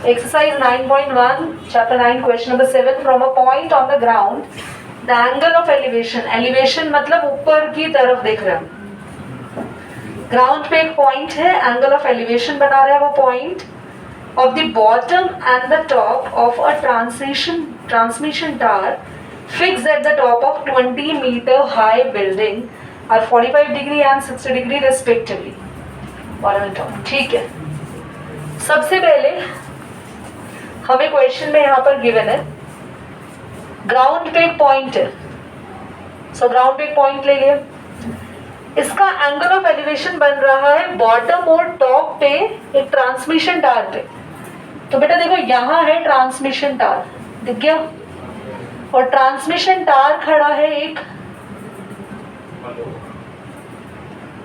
Exercise 9.1, chapter 9, question number 7. From a point on the ground, the angle of elevation. Elevation मतलब ऊपर की तरफ देख रहे हैं. ग्राउंड पे एक पॉइंट है, एंगल ऑफ एलिवेशन बना रहा है वो point of the bottom and the top of a transmission tower fixed at the top of 20-meter high building are 45 degree and 60 degree respectively. ठीक है. सबसे पहले हमें क्वेश्चन में यहाँ पर गिवन है ग्राउंड पे एक पॉइंट है. सो ग्राउंड पे एक पॉइंट ले लिया. इसका एंगल ऑफ एलिवेशन बन रहा है बॉटम और टॉप पे एक ट्रांसमिशन टावर पे. तो बेटा देखो यहाँ है ट्रांसमिशन टावर, दिख गया, और ट्रांसमिशन टावर खड़ा है एक.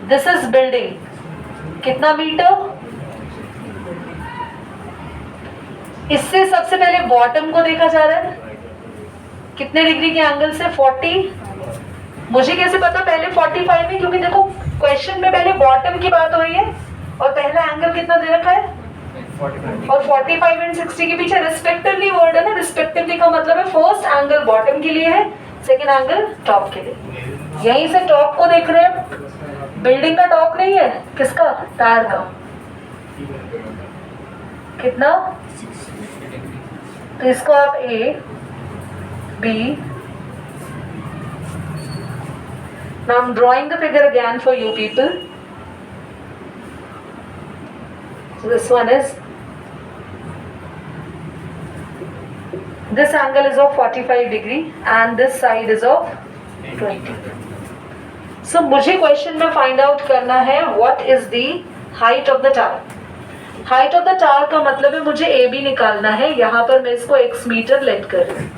This is building. कितना मीटर? इससे सबसे पहले बॉटम को देखा जा रहा है कितने डिग्री के एंगल से? 40. मुझे कैसे पता पहले 45 है? क्योंकि देखो क्वेश्चन में पहले बॉटम की बात हो रही है और पहला एंगल कितना दे रखा है 45. और 45 एंड 60 के पीछे रिस्पेक्टिवली वर्ड है ना. रिस्पेक्टिवली का मतलब है फर्स्ट एंगल बॉटम के लिए है, सेकंड एंगल टॉप के लिए. यहीं से टॉप को देख रहे हैं. बिल्डिंग का टॉप नहीं है, किसका? टायर का. कितना? तो इसको आप A B. Now I'm drawing the figure again for you people. So this one is, this angle is of 45 degree and this side is of 20. So मुझे क्वेश्चन में फाइंड आउट करना है what is the height of the tower. Height of the tower का मतलब है मुझे A B निकालना है. यहाँ पर मैं इसको x मीटर लेट कर रही हूँ.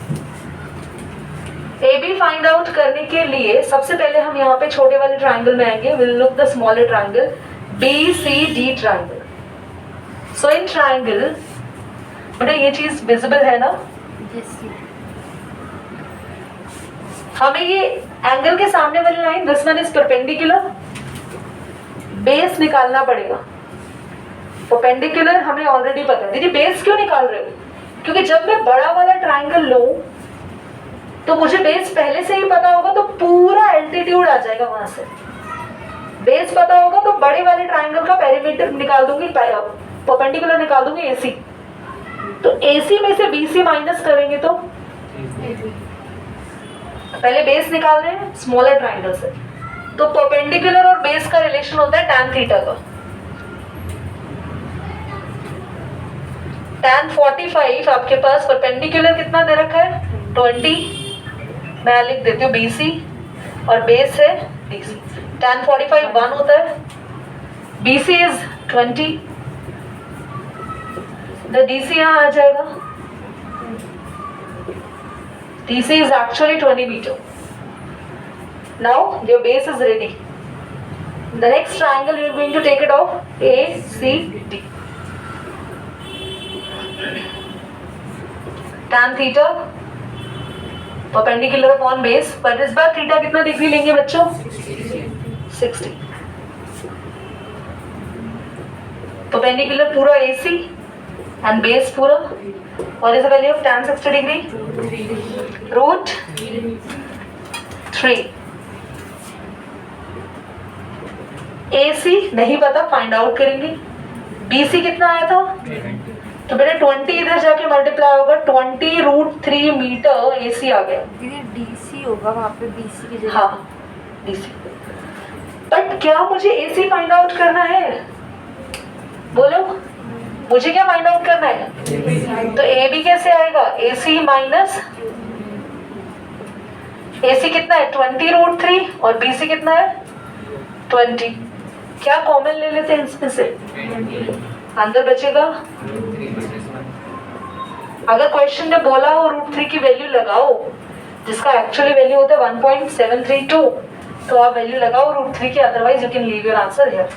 ए बी फाइंड आउट करने के लिए सबसे पहले हम यहाँ पे छोटे वाले ट्राइंगल में आएंगे. Will look the smaller triangle, B C D triangle. So in triangle बेटा ये चीज विजिबल है ना? हमें ये एंगल के सामने वाली line, this one is perpendicular, base निकालना पड़ेगा. परपेंडिकुलर हमें ऑलरेडी पता है. दीदी बेस क्यों निकाल रहे हो? क्योंकि जब मैं बड़ा वाला ट्राइंगल लूं तो मुझे बेस पहले से ही पता होगा, तो पूरा एल्टीट्यूड आ जाएगा वहां से. बेस पता होगा तो बड़े वाले ट्राइंगल का पेरीमीटर निकाल दूंगी, परपेंडिकुलर निकाल दूंगी एसी. तो एसी में से बीसी माइनस करेंगे तो पहले बेस निकाल रहे हैं स्मॉलर ट्राइंगल से. तो परपेंडिकुलर और बेस का रिलेशन होता है tan थीटा का. tan 45 आपके पास परपेंडिकुलर कितना दे रखा है? 20. मैं लिख देती हूँ BC और बेस है DC. tan 45 1 होता है. BC is 20. The DC यहाँ आ जाएगा. DC is actually 20 meter. Now your base is ready. The next triangle you are going to take it off A C D. tan theta perpendicular upon base, पर इस बार theta कितना degree लेंगे बच्चों? 60. perpendicular पूरा AC and base पूरा. What is the value of tan 60 degree? Root 3. AC नहीं पता, find out करेंगे. BC कितना आया था? तो बेटा 20 इधर जाके मल्टीप्लाई होगा, 20 रूट 3 मीटर एसी आ गया. डीसी होगा वहाँ पे बीसी की जगह. हाँ डीसी. बट क्या मुझे एसी फाइंड आउट करना है? बोलो मुझे क्या फाइंड आउट करना है? तो ए बी कैसे आएगा? एसी माइनस एसी कितना है? 20 रूट 3 और बीसी कितना है? 20. क्या कॉमन ले लेते हैं इसमें से? अंदर बचेगा. अगर क्वेश्चन ने बोला हो रूट 3 की वैल्यू लगाओ, जिसका एक्चुअली वैल्यू होता है 1.732, तो आप वैल्यू लगाओ रूट 3 की, otherwise you can leave your answer here.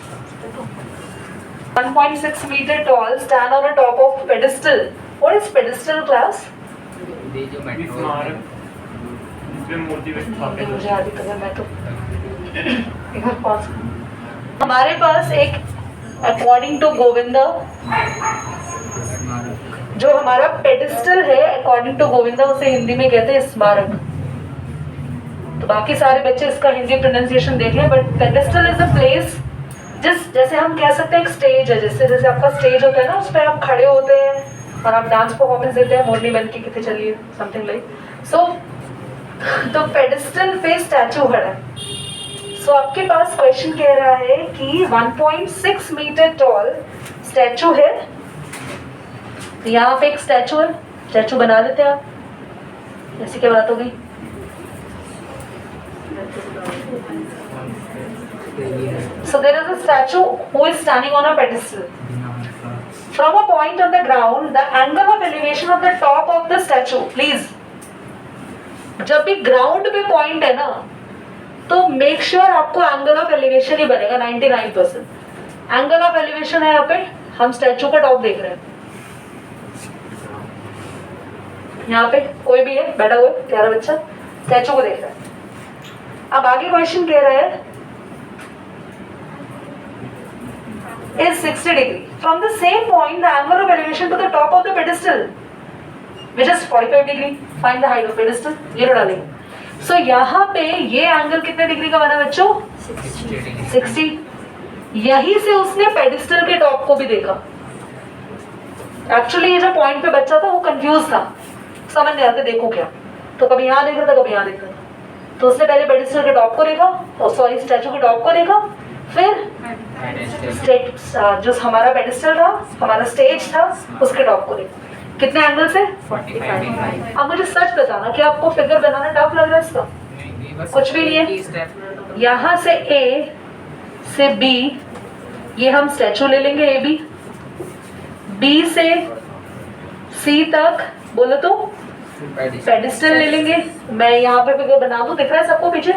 1.6 meter tall, stand on a top of pedestal. What is pedestal class? मुझे आदि मैं तो हमारे पास एक अकॉर्डिंग टू गोविंदा, जो हमारा पेडिस्टल है अकॉर्डिंग टू गोविंदा उसे हिंदी में कहते हैं स्मारक। तो बाकी सारे बच्चे इसका हिंदी प्रोनाउंसिएशन देख लें, but pedestal is a place जैसे हम कह सकते हैं एक स्टेज है, जैसे आपका स्टेज होता है ना, उस पर आप खड़े होते हैं और आप डांस परफॉर्मेंस देते हैं, मोरनी बन के कितने चलिए समथिंग लाइक सो। तो पेडिस्टल पे स्टैचू खड़ा है। सो आपके पास क्वेश्चन कह रहा है कि 1.6 मीटर टॉल स्टैचू है, यहाँ पे एक स्टैचू है, स्टैचू बना लेते हैं आप, ऐसी क्या बात हो गई। So there is a statue who is standing on a pedestal. From a point on the ground, the angle of elevation of the top of the statue, please. जब भी ग्राउंड पे पॉइंट है ना, तो मेक श्योर आपको angle of elevation ही बनेगा 99%। Angle of elevation है यहाँ पे, हम स्टैचू का टॉप देख रहे हैं, यहाँ पे कोई भी है बैठा हुआ प्यारा बच्चा स्टैचू को देख रहा है। अब आगे क्वेश्चन कह रहा है is 60 degree. From the same point, the angle of elevation to the top of the pedestal, which is 45 degree. Find the height of pedestal. 0 डालेंगे। So यहाँ पे ये एंगल कितने डिग्री का बना बच्चों? 60। यहीं से उसने पेडिस्टल के टॉप को भी देखा। एक्चुअली ये जो पॉइंट पे बच्चा था वो कंफ्यूज था, समझ नहीं आते देखो क्या, तो कभी यहाँ देख रहा था कभी यहाँ देख रहा था। तो उसने पहले पेडिस्टल के टॉप को देखा, सॉरी स्टैचू के टॉप को देखा, फिर जो हमारा पेडिस्टल था, हमारा स्टेज था, उसके टॉप को देखा। कितने एंगल से? 45। अब मुझे सच बताना कि आपको फिगर बनाना टफ लग रहा है इसका? कुछ भी नहीं है। यहाँ से ए से बी, ये हम स्टैचू ले लेंगे ए बी, बी से सी तक बोलो तो पेडिस्टल ले लेंगे। मैं यहाँ पे फिगर बना दूं, दिख रहा है सबको पीछे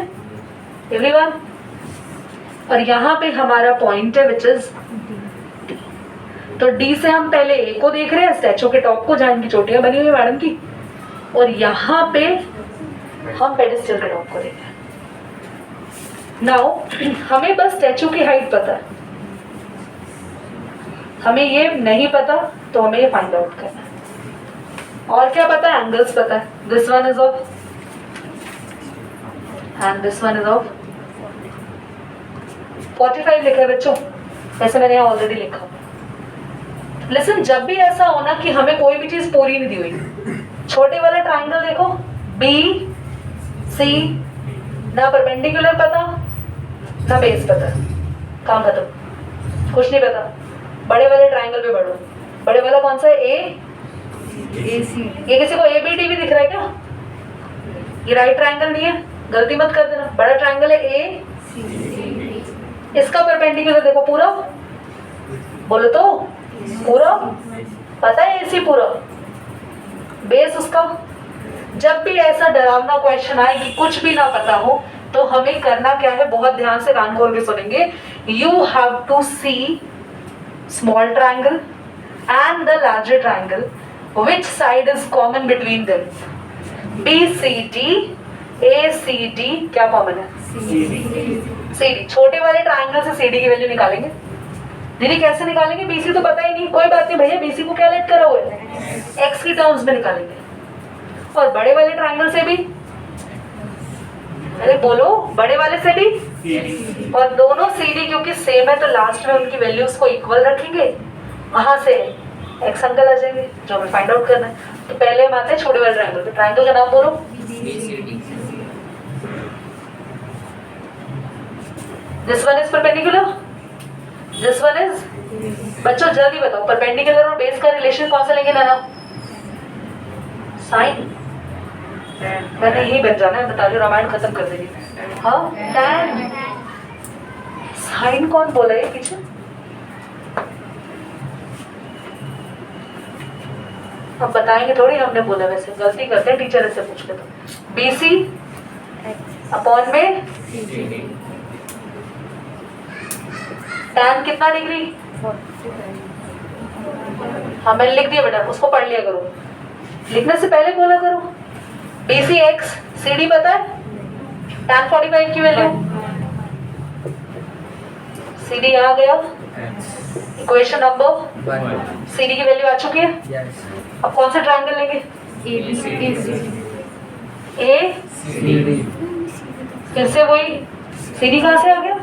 एवरीवन? और यहाँ पे हमारा पॉइंट है विच इज डी। तो डी से हम पहले ए को देख रहे हैं, स्टैचू के टॉप को, जहाँ इनकी चोटियां बनी हुई मैडम की, और यहाँ पे हम पेडिस्टल के टॉप को देख रहे हैं। नाउ हमें बस स्टैचू की हाइट पता है, हमें ये नहीं पता तो हमें ये फाइंड आउट करना है। और क्या पता है? एंगल्स पता है। This one is of and this one is of 45 लिखा है बच्चों, ऐसे मैंने यहाँ ऑलरेडी लिखा। लिसन, जब भी ऐसा होना कि हमें कोई भी चीज पूरी नहीं दी हुई, छोटे वाला ट्राइंगल देखो, बी सी, ना परपेंडिकुलर पता ना बेस पता, काम खत्म, कुछ नहीं पता। बड़े वाले ट्राइंगल पे बढ़ो। बड़े वाला कौन सा है? ए सी। ये किसी को ए बी डी भी दिख रहा है क्या? ये राइट ट्राइंगल नहीं है, गलती मत कर देना। बड़ा ट्राइंगल है ए सी, इसका परपेंडिकुलर देखो पूरा, बोलो तो पूरा पता है, एसी पूरा बेस उसका। जब भी ऐसा डरावना क्वेश्चन आए कि कुछ भी ना पता हो, तो हमें करना क्या है, बहुत ध्यान से कान खोल के सुनेंगे। You have to see small triangle and the larger triangle, which side is common between them. B C D, A C D क्या कॉमन है? C D. छोटे वाले ट्राइंगल से सी डी की वैल्यू निकालेंगे। दीदी कैसे निकालेंगे? बीसी तो पता ही नहीं, कोई बात नहीं भैया, बीसी को क्या लेट करा हुआ है, एक्स की टर्म्स में निकालेंगे। और बड़े वाले ट्राइंगल से भी, अरे बोलो, बड़े वाले से भी, और दोनों सीडी क्योंकि सेम है तो लास्ट में उनकी वैल्यूज को इक्वल रखेंगे, वहां से एक्स अंकल आ जाएंगे जो हमें फाइंड आउट करना है। तो पहले हम आते हैं छोटे वाले ट्राइंगल पे। ट्राइंगल का नाम बोलो। This one is perpendicular, this one is, बच्चों जल्दी बताओ, परपेंडिकुलर और बेस का रिलेशन कौन सा लेंगे ना? साइन। मैंने यही बन जाना है, बता रही हूँ, रामायण खत्म कर देगी। हाँ, टैन। साइन कौन बोला है पीछे? अब बताएंगे थोड़ी, हमने बोला, वैसे गलती करते हैं टीचर ऐसे पूछ के। तो बीसी अपॉन में टैन कितना डिग्री? हाँ मैंने लिख दिया बेटा, उसको पढ़ लिया करो, लिखने से पहले बोला करो। BC x, CD पता है? tan 45 की वैल्यू, CD आ गया इक्वेशन नंबर 1. CD की वैल्यू आ चुकी है। Yes. अब कौन सा ट्रायंगल लेंगे? ए CD. फिर से वही CD कहाँ से आ गया?